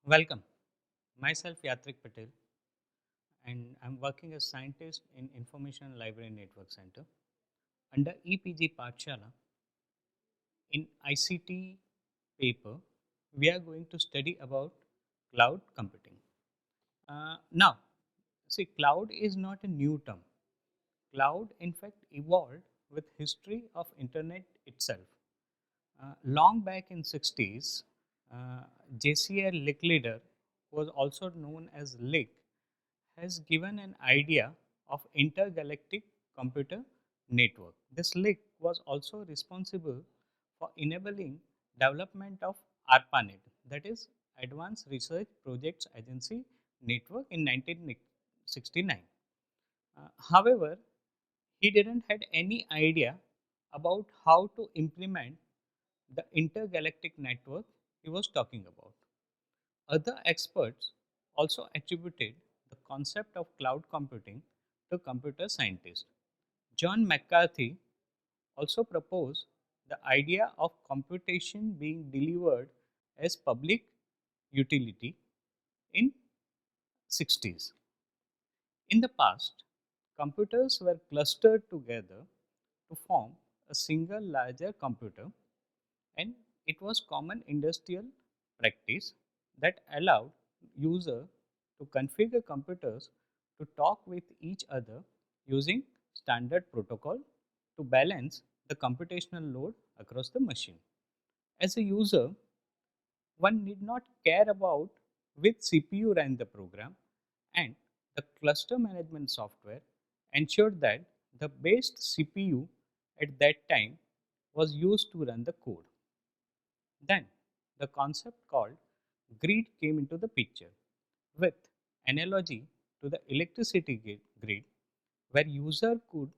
Welcome. Myself Yatrik Patel, and I'm working as scientist in Information Library Network Center under EPG Pathshala. In ICT paper, we are going to study about cloud computing. Now, see, cloud is not a new term. Cloud, in fact, evolved with history of internet itself. Long back in 60s, JCR Licklider, who was also known as Lick, has given an idea of intergalactic computer network. This link was also responsible for enabling development of ARPANET, that is Advanced Research Projects Agency network in 1969. However, he didn't had any idea about how to implement the intergalactic network he was talking about. Other experts also attributed the concept of cloud computing to computer scientists. John McCarthy also proposed the idea of computation being delivered as public utility in 60s. In the past, computers were clustered together to form a single larger computer, and it was common industrial practice that allowed user to configure computers to talk with each other using standard protocol to balance the computational load across the machine. As a user, one need not care about which CPU ran the program, and the cluster management software ensured that the best CPU at that time was used to run the code. Then the concept called grid came into the picture with analogy to the electricity grid, where user could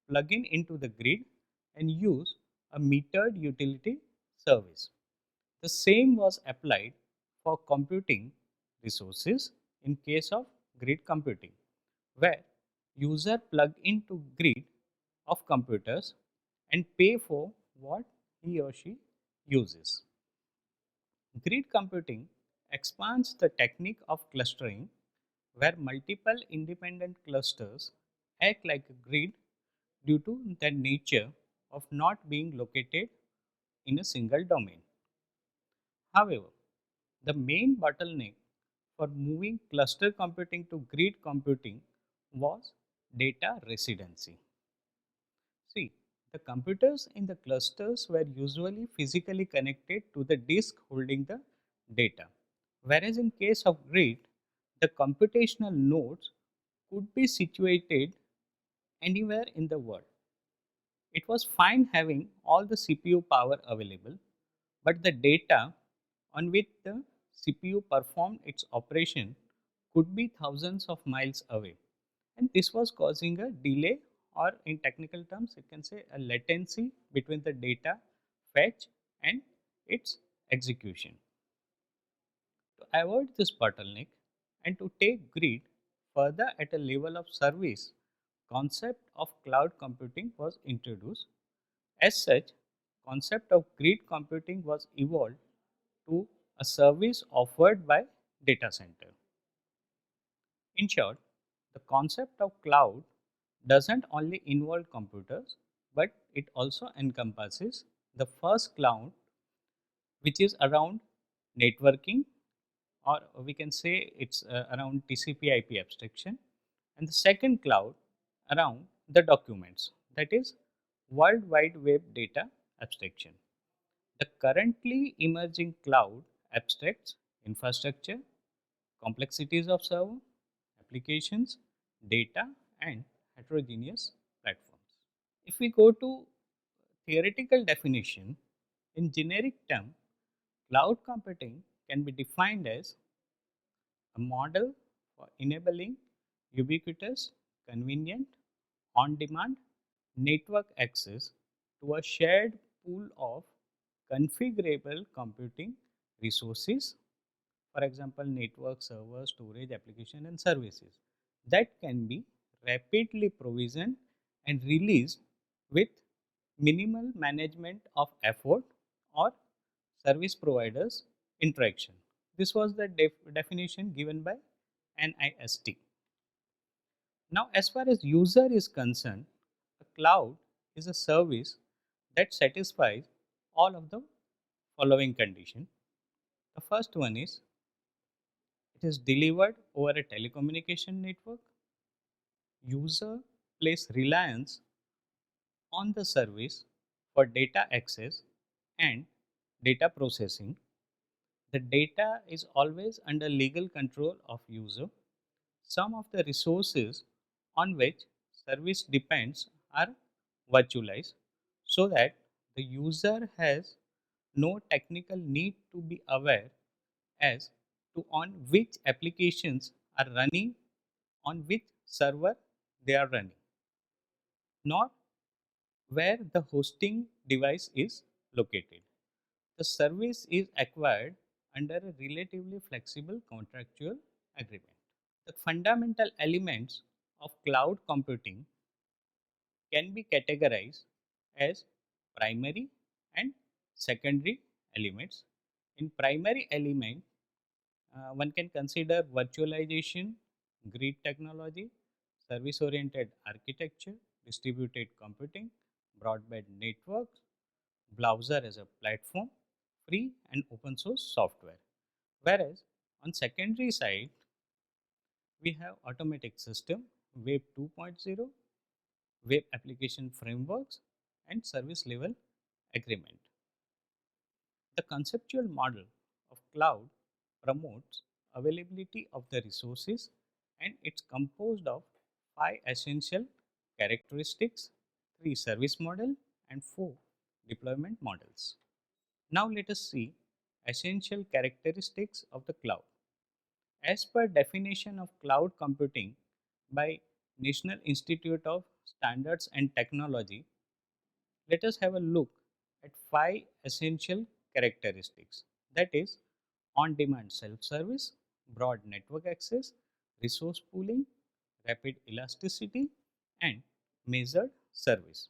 plug in into the grid and use a metered utility service. The same was applied for computing resources in case of grid computing, where user plug into grid of computers and pay for what he or she uses. Grid computing expands the technique of clustering, where multiple independent clusters act like a grid due to their nature of not being located in a single domain. However, the main bottleneck for moving cluster computing to grid computing was data residency. See, the computers in the clusters were usually physically connected to the disk holding the data, whereas in case of grid, the computational nodes could be situated anywhere in the world. It was fine having all the CPU power available, but the data on which the CPU performed its operation could be thousands of miles away, and this was causing a delay, or in technical terms you can say a latency between the data fetch and its execution. To avoid this bottleneck and to take grid further at a level of service, concept of cloud computing was introduced. As such, concept of grid computing was evolved to a service offered by data center. In short, the concept of cloud doesn't only involve computers, but it also encompasses the first cloud, which is around networking, or we can say it's around TCP IP abstraction, and the second cloud around the documents, that is World Wide Web data abstraction. The currently emerging cloud abstracts infrastructure, complexities of server, applications, data, and heterogeneous platforms. If we go to theoretical definition, in generic term, cloud computing can be defined as a model for enabling ubiquitous, convenient, on-demand network access to a shared pool of configurable computing resources, for example, network, server, storage, application, and services that can be rapidly provisioned and released with minimal management of effort or service providers interaction. This was the definition given by NIST. Now, as far as user is concerned, a cloud is a service that satisfies all of the following conditions. The first one is it is delivered over a telecommunication network. User place reliance on the service for data access and data processing. The data is always under legal control of user. Some of the resources on which service depends are virtualized so that the user has no technical need to be aware as to on which applications are running on which server they are running, nor where the hosting device is located. The service is acquired under a relatively flexible contractual agreement. The fundamental elements of cloud computing can be categorized as primary and secondary elements. In primary element, one can consider virtualization, grid technology, service oriented architecture, distributed computing, broadband networks, browser as a platform, free and open source software. Whereas on secondary side, we have automatic system, Web 2.0, web application frameworks, and service level agreement. The conceptual model of cloud promotes availability of the resources and it's composed of five essential characteristics, three service model and four deployment models. Now let us see essential characteristics of the cloud. As per definition of cloud computing by National Institute of Standards and Technology, let us have a look at five essential characteristics, that is on-demand self-service, broad network access, resource pooling, rapid elasticity and measured service.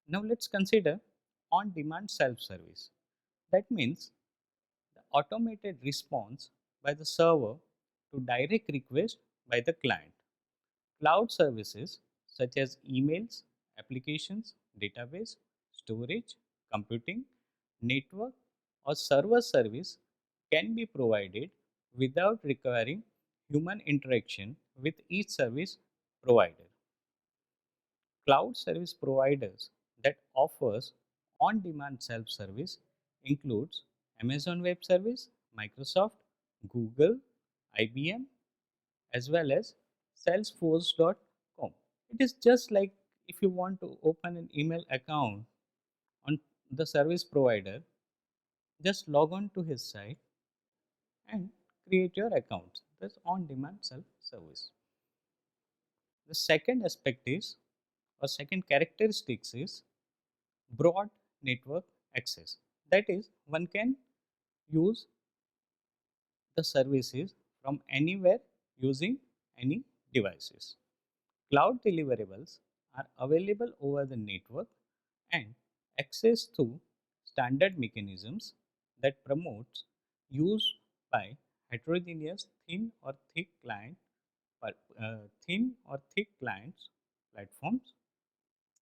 Now let's consider on-demand self-service. That means the automated response by the server to direct request by the client. Cloud services such as emails, applications, database, storage, computing, network, or server service can be provided without requiring human interaction with each service provider. Cloud service providers that offers on-demand self-service includes Amazon Web Service, Microsoft, Google, IBM, as well as Salesforce.com. It is just like if you want to open an email account on the service provider, just log on to his site and create your account. That's on demand self service. The second aspect is, or second characteristics is broad network access. That is, one can use the services from anywhere using any devices. Cloud deliverables are available over the network and access through standard mechanisms that promotes use by heterogeneous thin or thick clients platforms.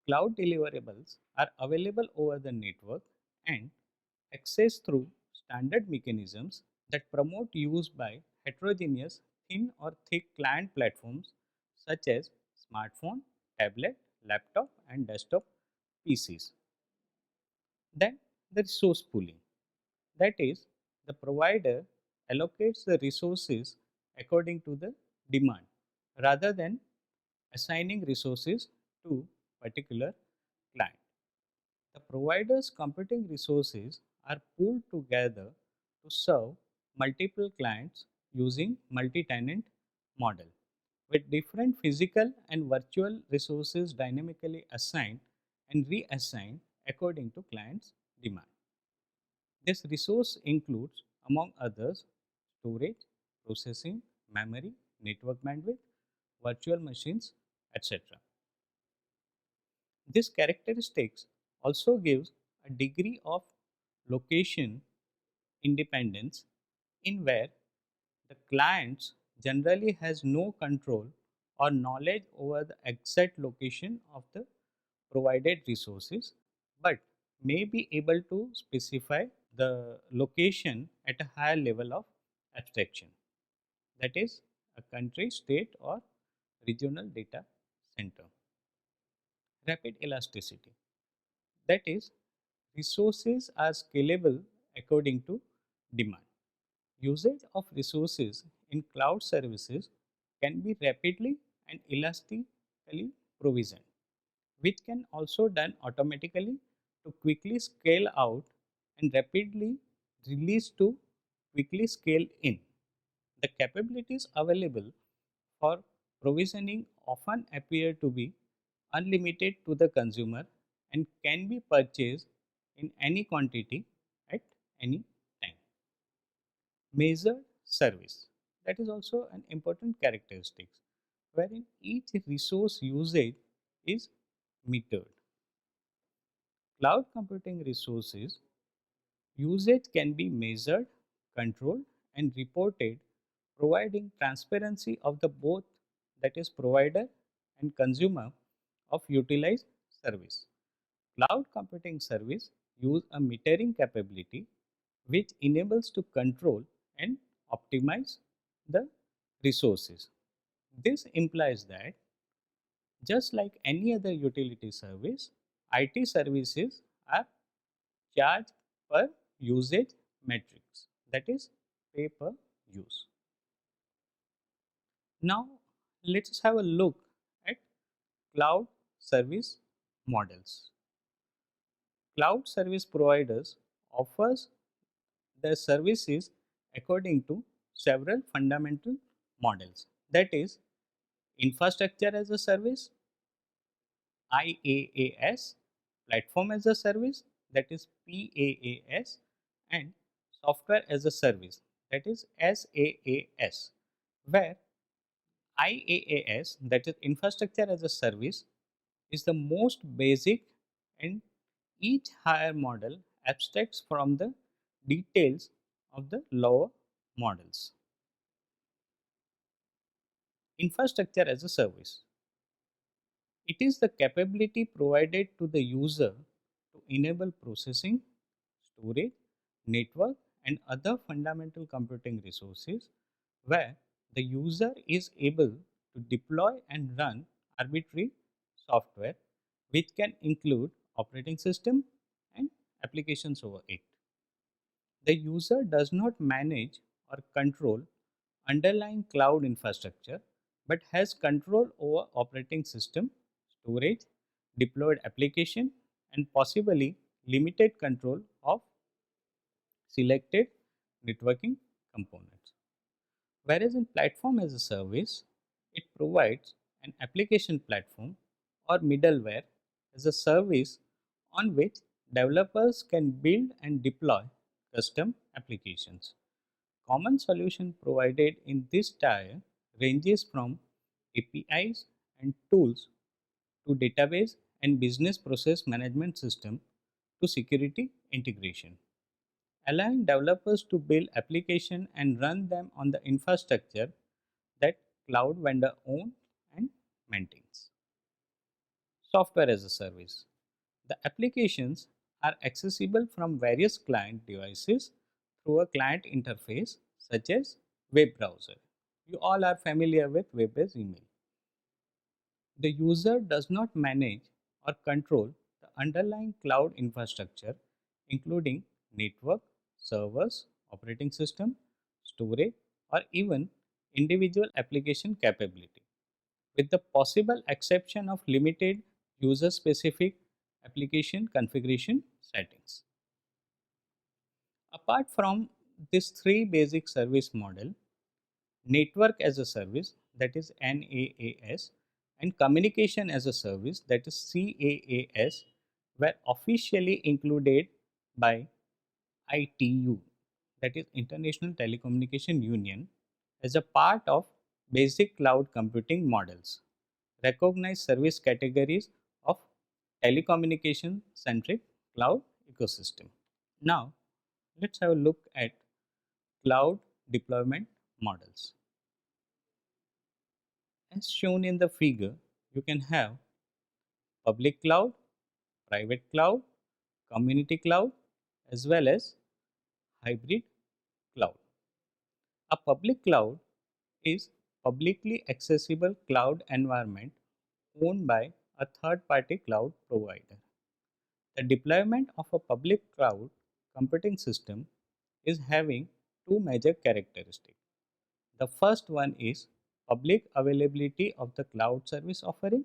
Cloud deliverables are available over the network and access through standard mechanisms that promote use by heterogeneous thin or thick client platforms such as smartphone, tablet, laptop, and desktop PCs. Then the resource pooling. That is, the provider allocates the resources according to the demand rather than assigning resources to particular client. The provider's computing resources are pooled together to serve multiple clients using multi-tenant model with different physical and virtual resources dynamically assigned and reassigned according to client's demand. This resource includes, among others, storage, processing, memory, network bandwidth, virtual machines, etc. This characteristics also gives a degree of location independence in where the clients generally has no control or knowledge over the exact location of the provided resources, but may be able to specify the location at a higher level of abstraction, that is a country, state or regional data center. Rapid elasticity, that is resources are scalable according to demand. Usage of resources in cloud services can be rapidly and elastically provisioned, which can also done automatically to quickly scale out and rapidly release to quickly scale in. The capabilities available for provisioning often appear to be unlimited to the consumer and can be purchased in any quantity at any time. Measured service, that is also an important characteristic wherein each resource usage is metered. Cloud computing resources usage can be measured, controlled and reported, providing transparency of the both, that is provider and consumer of utilized service. Cloud computing service use a metering capability which enables to control and optimize the resources. This implies that just like any other utility service, IT services are charged per usage metrics, that is pay per use. Now let's have a look at cloud service models. Cloud service providers offers their services according to several fundamental models, that is infrastructure as a service, IaaS, platform as a service, that is PaaS, and software as a service, that is SaaS, where IaaS, that is infrastructure as a service, is the most basic, and each higher model abstracts from the details of the lower models. Infrastructure as a service, it is the capability provided to the user to enable processing, storage, network, and other fundamental computing resources where the user is able to deploy and run arbitrary software which can include operating system and applications over it. The user does not manage or control underlying cloud infrastructure but has control over operating system, storage, deployed application, and possibly limited control of selected networking components. Whereas in platform as a service, it provides an application platform or middleware as a service on which developers can build and deploy custom applications. Common solution provided in this tier ranges from APIs and tools to database and business process management system to security integration, allowing developers to build applications and run them on the infrastructure that cloud vendor owns and maintains. Software as a service. The applications are accessible from various client devices through a client interface such as web browser. You all are familiar with web-based email. The user does not manage or control the underlying cloud infrastructure, including network, servers, operating system, storage, or even individual application capability, with the possible exception of limited user specific application configuration settings. Apart from these three basic service model, network as a service, that is NAAS, and communication as a service, that is CAAS, were officially included by ITU, that is International Telecommunication Union, as a part of basic cloud computing models, recognized service categories of telecommunication centric cloud ecosystem. Now let's have a look at cloud deployment models. As shown in the figure, you can have public cloud, private cloud, community cloud, as well as hybrid cloud. A public cloud is publicly accessible cloud environment owned by a third-party cloud provider. The deployment of a public cloud computing system is having two major characteristics. The first one is public availability of the cloud service offering,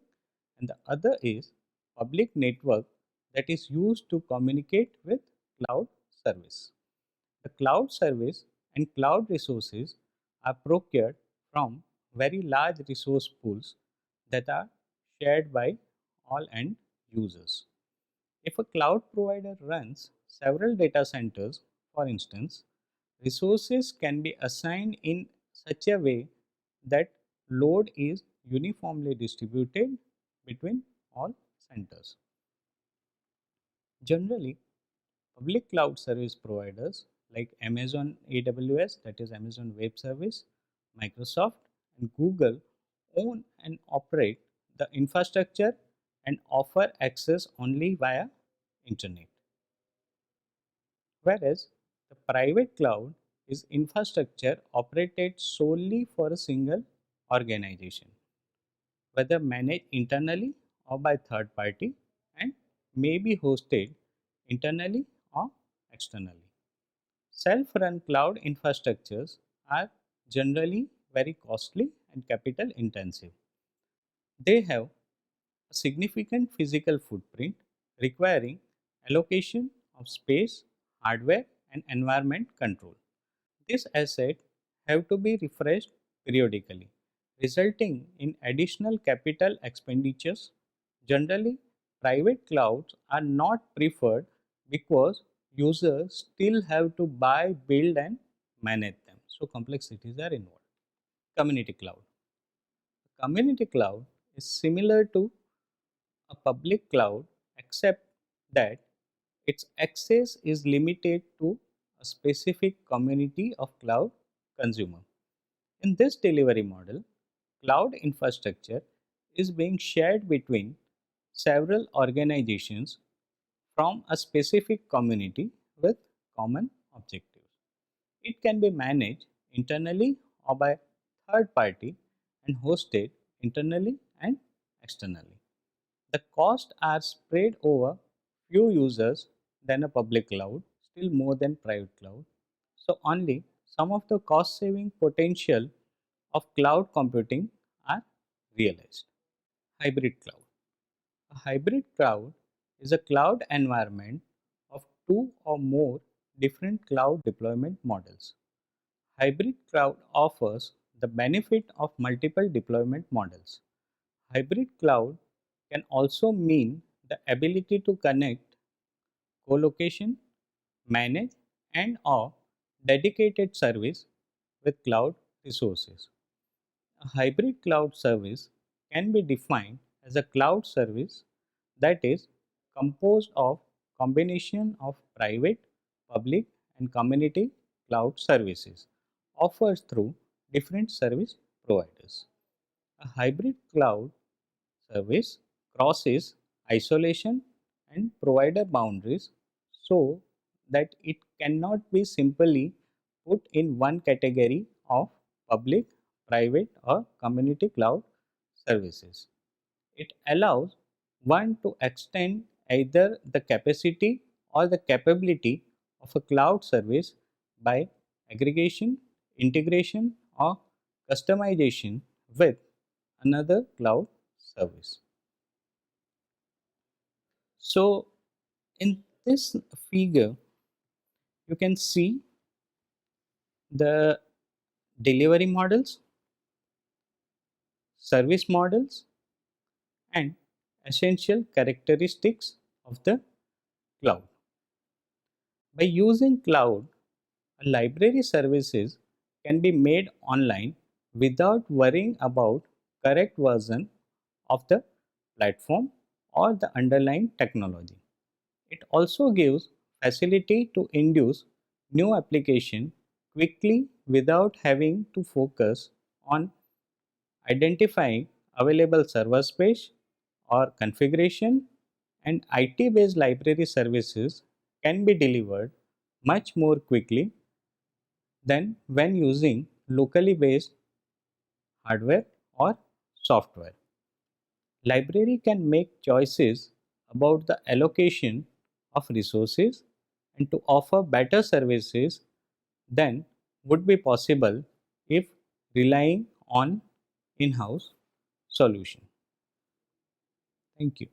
and the other is public network that is used to communicate with cloud service. The cloud service and cloud resources are procured from very large resource pools that are shared by all end users. If a cloud provider runs several data centers, for instance, resources can be assigned in such a way that load is uniformly distributed between all centers. Generally, public cloud service providers like Amazon AWS, that is Amazon Web Service, Microsoft, and Google own and operate the infrastructure and offer access only via internet. Whereas the private cloud is infrastructure operated solely for a single organization, whether managed internally or by third party, and may be hosted internally or externally. Self-run cloud infrastructures are generally very costly and capital intensive. They have a significant physical footprint requiring allocation of space, hardware, and environment control. These assets have to be refreshed periodically, resulting in additional capital expenditures. Generally, private clouds are not preferred because users still have to buy, build, and manage them. So, complexities are involved. Community cloud. Community cloud is similar to a public cloud except that its access is limited to a specific community of cloud consumer. In this delivery model, cloud infrastructure is being shared between several organizations from a specific community with common objectives. It can be managed internally or by third party and hosted internally and externally. The costs are spread over few users than a public cloud, still more than private cloud. So only some of the cost saving potential of cloud computing are realized. Hybrid cloud. A hybrid cloud is a cloud environment of two or more different cloud deployment models. Hybrid cloud offers the benefit of multiple deployment models. Hybrid cloud can also mean the ability to connect, co-location, manage, and or dedicated service with cloud resources. A hybrid cloud service can be defined as a cloud service that is composed of combination of private, public, and community cloud services offered through different service providers. A hybrid cloud service crosses isolation and provider boundaries so that it cannot be simply put in one category of public, private, or community cloud services. It allows one to extend either the capacity or the capability of a cloud service by aggregation, integration, or customization with another cloud service. So, in this figure, you can see the delivery models, service models, and essential characteristics of the cloud. By using cloud, a library services can be made online without worrying about correct version of the platform or the underlying technology. It also gives facility to induce new application quickly without having to focus on identifying available server space or configuration, and IT based library services can be delivered much more quickly than when using locally based hardware or software. Library can make choices about the allocation of resources and to offer better services than would be possible if relying on in-house solution. Thank you.